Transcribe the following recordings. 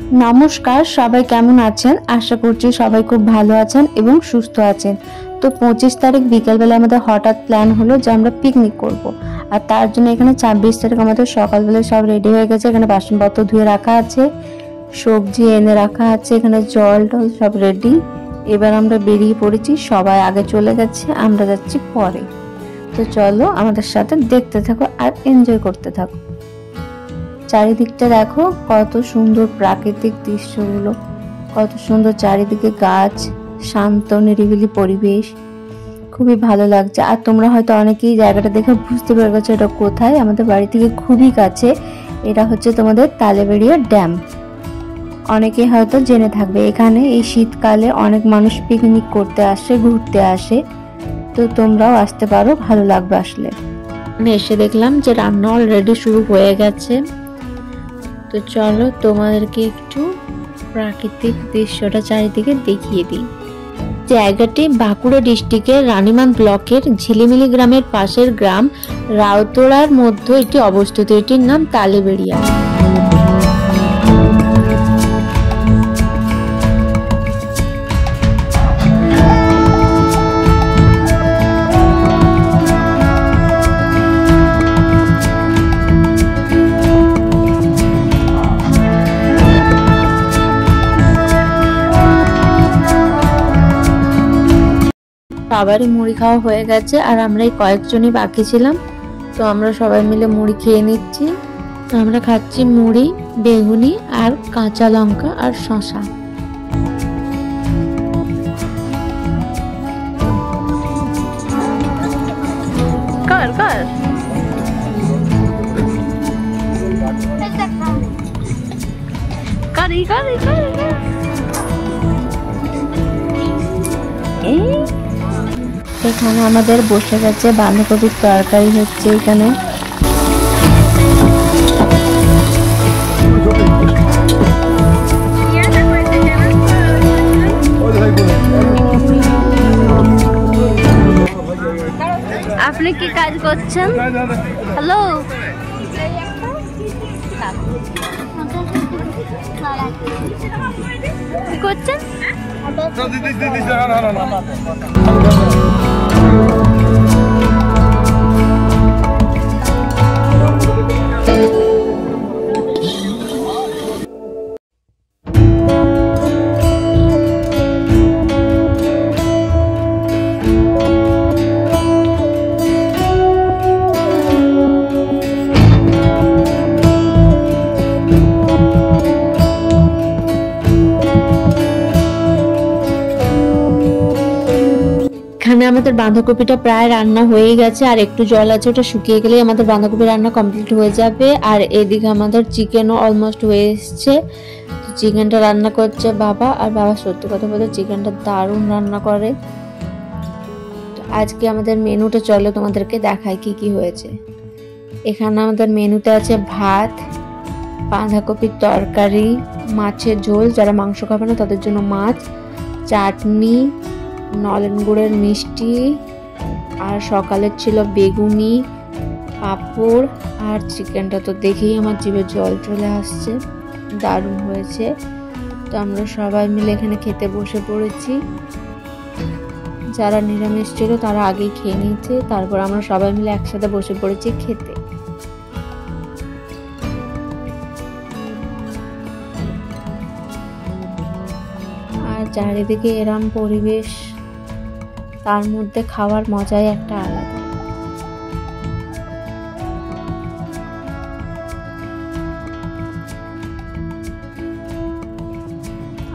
নমস্কার, সবাই কেমন আছেন? আশা করছি সবাই খুব ভালো আছেন এবং সুস্থ আছেন। তো 25 তারিখ বিকালবেলা আমাদের হঠাৎ প্ল্যান হলো যে আমরা পিকনিক করব। আর তার জন্য এখানে 26 তারিখ আমাদের সকালবেলা সব রেডি হয়ে গেছে। এখানে বাসনপত্র ধুয়ে রাখা আছে, সবজি এনে রাখা আছে, এখানে জল টল সব রেডি। এবার আমরা বেরিয়ে পড়েছি, সবাই আগে চলে গেছে, আমরা যাচ্ছি পরে। তো চলো আমাদের সাথে দেখতে থাকো আর এনজয় করতে থাকো। চারিদিকটা দেখো কত সুন্দর প্রাকৃতিক দৃশ্যগুলো, কত সুন্দর চারিদিকে গাছ, শান্ত নিরিবিলি পরিবেশ, খুবই ভালো লাগছে। আর তোমরা হয়তো অনেকেই জায়গাটা দেখে বুঝতে পেরে গেছো এটা কোথায়। আমাদের বাড়ি থেকে খুবই কাছে। এটা হচ্ছে তোমাদের তালেবেড়িয়া ড্যাম। অনেকে হয়তো জেনে থাকবে, এখানে এই শীতকালে অনেক মানুষ পিকনিক করতে আসে, ঘুরতে আসে। তো তোমরাও আসতে পারো, ভালো লাগবে আসলে। এসে দেখলাম যে রান্না অলরেডি শুরু হয়ে গেছে। তো চলো তোমাদেরকে একটু প্রাকৃতিক দৃশ্যটা চারিদিকে দেখিয়ে দিই। জায়গাটি বাঁকুড়া ডিস্ট্রিক্টের রানীমান ব্লকের ঝিলিমিলি গ্রামের পাশের গ্রাম রাউতড়ার মধ্যে এটি অবস্থিত। এটির নাম তালেবেড়িয়া। সবারই মুড়ি খাওয়া হয়ে গেছে আর আমরা এই কয়েকজনই বাকি ছিলাম। তো আমরা সবাই মিলে মুড়ি খেয়ে নিচ্ছি। আমরা খাচ্ছি মুড়ি, বেগুনি আর কাঁচা লঙ্কা আর শসা। কার কার কারি কারি কারি এখানে আমাদের বসে গেছে বাঁধাকপির তরকারি হচ্ছে। এখানে আপনি কি কাজ করছেন? হ্যালো, কি করছেন? এখানে আমাদের বাঁধাকপিটা প্রায় রান্না হয়ে গেছে, আর একটু জল আছে, ওটা শুকিয়ে গেলেই আমাদের বাঁধাকপি রান্না কমপ্লিট হয়ে যাবে। আর এদিকে আমাদের চিকেনও অলমোস্ট হয়ে এসছে। চিকেনটা রান্না করছে বাবা, আর বাবা সত্যি কথা বলতে চিকেনটা দারুণ রান্না করে। আজকে আমাদের মেনুটা চলো তোমাদেরকে দেখায় কি কি হয়েছে। এখানে আমাদের মেনুতে আছে ভাত, বাঁধাকপির তরকারি, মাছের ঝোল, যারা মাংস খাবে না তাদের জন্য মাছ, চাটনি, নলেন গুড়ের মিষ্টি, আর সকালের ছিল বেগুনি, পাঁপড়, আর চিকেনটা তো দেখেই আমার জিভে জল চলে আসছে, দারুণ হয়েছে। তো আমরা সবাই মিলে এখানে খেতে বসে পড়েছি। যারা নিরামিষ ছিল তারা আগেই খেয়ে নিয়েছে, তারপর আমরা সবাই মিলে একসাথে বসে পড়েছি খেতে। আর চারিদিকে এরম পরিবেশ, তার মধ্যে খাওয়ার মজাই একটা আলাদা।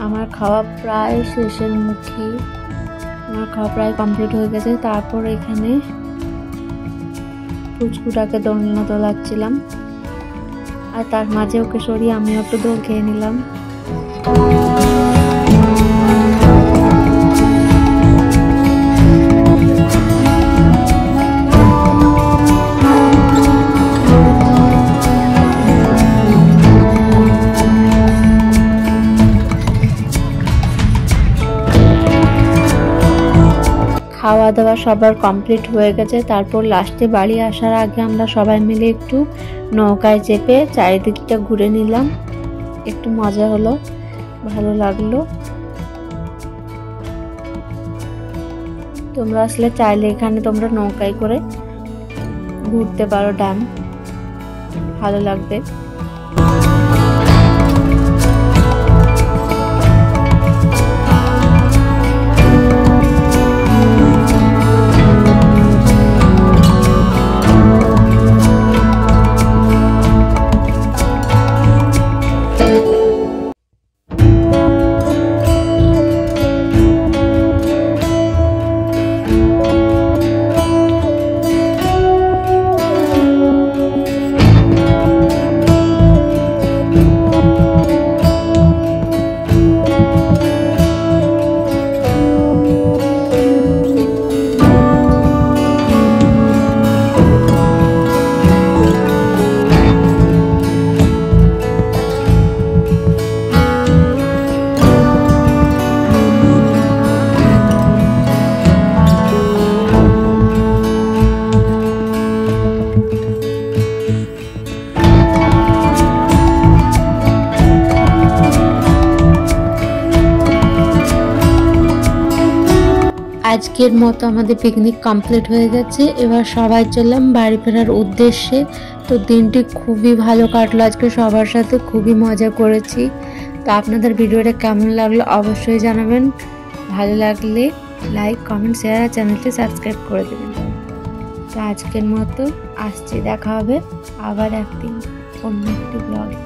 আমার খাওয়া প্রায় শেষের মুখে, আমার খাওয়া প্রায় কমপ্লিট হয়ে গেছে। তারপর এখানে পুচকুটাকে দোলনা দোলাচ্ছিলাম, আর তার মাঝে ওকে সরিয়ে আমিও একটু দোল খেয়ে নিলাম। খাওয়া দাওয়া সবার কমপ্লিট হয়ে গেছে। তারপর লাস্টে বাড়ি আসার আগে আমরা সবাই মিলে একটু নৌকায় চেপে চারিদিকটা ঘুরে নিলাম। একটু মজা হলো, ভালো লাগলো। তোমরা আসলে চাইলে এখানে তোমরা নৌকায় করে ঘুরতে পারো, ড্যাম ভালো লাগবে। আজকের মতো আমাদের পিকনিক কমপ্লিট হয়ে গেছে। এবার সবাই চললাম বাড়ি ফেরার উদ্দেশ্যে। তো দিনটি খুবই ভালো কাটলো, আজকে সবার সাথে খুবই মজা করেছি। তো আপনাদের ভিডিওটা কেমন লাগলো অবশ্যই জানাবেন। ভালো লাগলে লাইক, কমেন্ট, শেয়ার আর চ্যানেলটি সাবস্ক্রাইব করে দেবেন। তো আজকের মতো আসছি, দেখা হবে আবার একদিন অন্য একটি ব্লগে।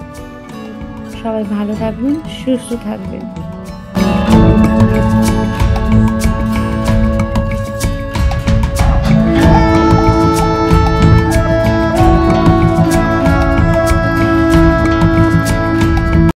সবাই ভালো থাকবেন, সুস্থ থাকবেন।